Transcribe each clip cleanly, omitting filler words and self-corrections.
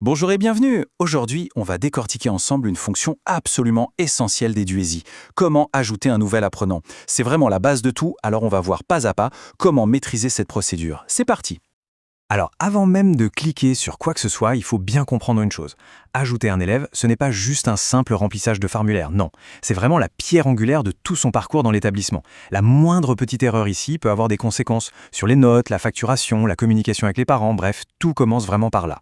Bonjour et bienvenue. Aujourd'hui, on va décortiquer ensemble une fonction absolument essentielle des Duesi. Comment ajouter un nouvel apprenant? C'est vraiment la base de tout, alors on va voir pas à pas comment maîtriser cette procédure. C'est parti. Alors, avant même de cliquer sur quoi que ce soit, il faut bien comprendre une chose. Ajouter un élève, ce n'est pas juste un simple remplissage de formulaire, non. C'est vraiment la pierre angulaire de tout son parcours dans l'établissement. La moindre petite erreur ici peut avoir des conséquences sur les notes, la facturation, la communication avec les parents, bref, tout commence vraiment par là.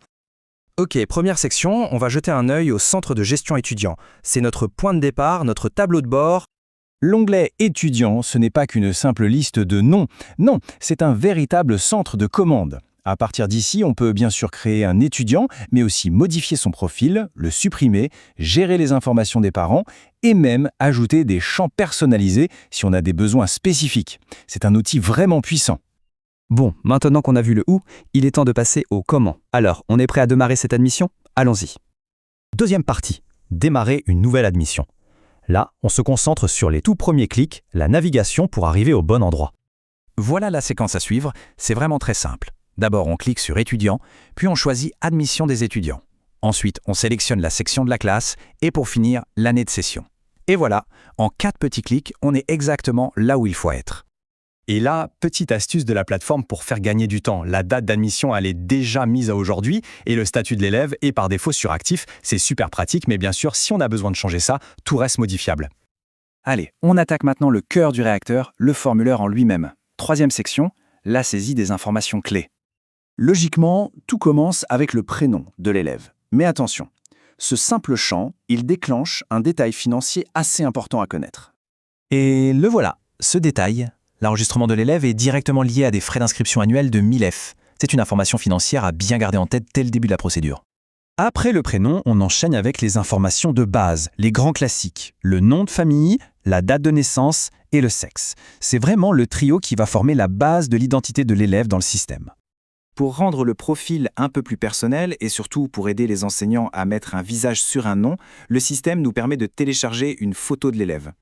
Ok, première section, on va jeter un œil au centre de gestion étudiant. C'est notre point de départ, notre tableau de bord. L'onglet étudiant, ce n'est pas qu'une simple liste de noms. Non, c'est un véritable centre de commande. À partir d'ici, on peut bien sûr créer un étudiant, mais aussi modifier son profil, le supprimer, gérer les informations des parents et même ajouter des champs personnalisés si on a des besoins spécifiques. C'est un outil vraiment puissant. Bon, maintenant qu'on a vu le où, il est temps de passer au comment. Alors, on est prêt à démarrer cette admission? Allons-y. Deuxième partie, démarrer une nouvelle admission. Là, on se concentre sur les tout premiers clics, la navigation pour arriver au bon endroit. Voilà la séquence à suivre, c'est vraiment très simple. D'abord, on clique sur étudiant, puis on choisit admission des étudiants. Ensuite, on sélectionne la section de la classe et pour finir, l'année de session. Et voilà, en 4 petits clics, on est exactement là où il faut être. Et là, petite astuce de la plateforme pour faire gagner du temps. La date d'admission, elle est déjà mise à aujourd'hui et le statut de l'élève est par défaut suractif. C'est super pratique, mais bien sûr, si on a besoin de changer ça, tout reste modifiable. Allez, on attaque maintenant le cœur du réacteur, le formulaire en lui-même. Troisième section, la saisie des informations clés. Logiquement, tout commence avec le prénom de l'élève. Mais attention, ce simple champ, il déclenche un détail financier assez important à connaître. Et le voilà, ce détail. L'enregistrement de l'élève est directement lié à des frais d'inscription annuels de 1000 F. C'est une information financière à bien garder en tête dès le début de la procédure. Après le prénom, on enchaîne avec les informations de base, les grands classiques, le nom de famille, la date de naissance et le sexe. C'est vraiment le trio qui va former la base de l'identité de l'élève dans le système. Pour rendre le profil un peu plus personnel et surtout pour aider les enseignants à mettre un visage sur un nom, le système nous permet de télécharger une photo de l'élève.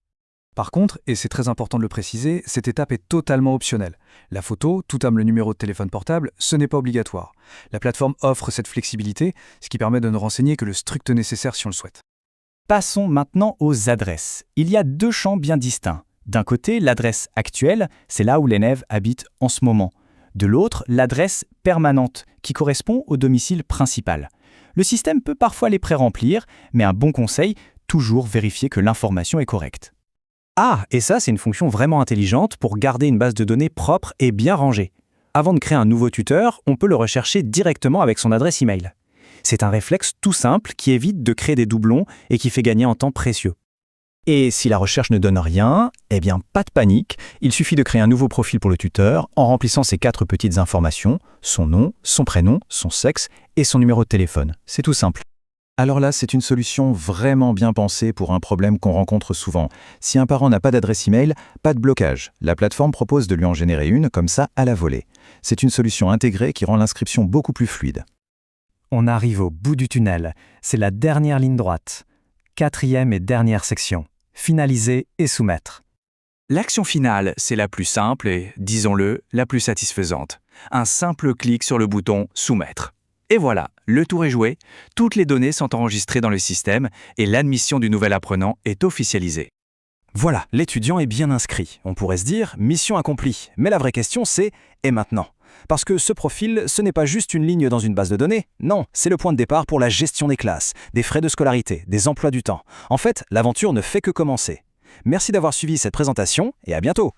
Par contre, et c'est très important de le préciser, cette étape est totalement optionnelle. La photo, tout comme le numéro de téléphone portable, ce n'est pas obligatoire. La plateforme offre cette flexibilité, ce qui permet de ne renseigner que le strict nécessaire si on le souhaite. Passons maintenant aux adresses. Il y a 2 champs bien distincts. D'un côté, l'adresse actuelle, c'est là où l'élève habite en ce moment. De l'autre, l'adresse permanente, qui correspond au domicile principal. Le système peut parfois les pré-remplir, mais un bon conseil, toujours vérifier que l'information est correcte. Ah, et ça, c'est une fonction vraiment intelligente pour garder une base de données propre et bien rangée. Avant de créer un nouveau tuteur, on peut le rechercher directement avec son adresse email. C'est un réflexe tout simple qui évite de créer des doublons et qui fait gagner en temps précieux. Et si la recherche ne donne rien, eh bien pas de panique, il suffit de créer un nouveau profil pour le tuteur en remplissant ces 4 petites informations, son nom, son prénom, son sexe et son numéro de téléphone. C'est tout simple. Alors là, c'est une solution vraiment bien pensée pour un problème qu'on rencontre souvent. Si un parent n'a pas d'adresse email, pas de blocage. La plateforme propose de lui en générer une comme ça à la volée. C'est une solution intégrée qui rend l'inscription beaucoup plus fluide. On arrive au bout du tunnel. C'est la dernière ligne droite. 4e et dernière section. Finaliser et soumettre. L'action finale, c'est la plus simple et, disons-le, la plus satisfaisante. Un simple clic sur le bouton « Soumettre ». Et voilà, le tour est joué, toutes les données sont enregistrées dans le système et l'admission du nouvel apprenant est officialisée. Voilà, l'étudiant est bien inscrit. On pourrait se dire, mission accomplie. Mais la vraie question, c'est « et maintenant ?» Parce que ce profil, ce n'est pas juste une ligne dans une base de données. Non, c'est le point de départ pour la gestion des classes, des frais de scolarité, des emplois du temps. En fait, l'aventure ne fait que commencer. Merci d'avoir suivi cette présentation et à bientôt.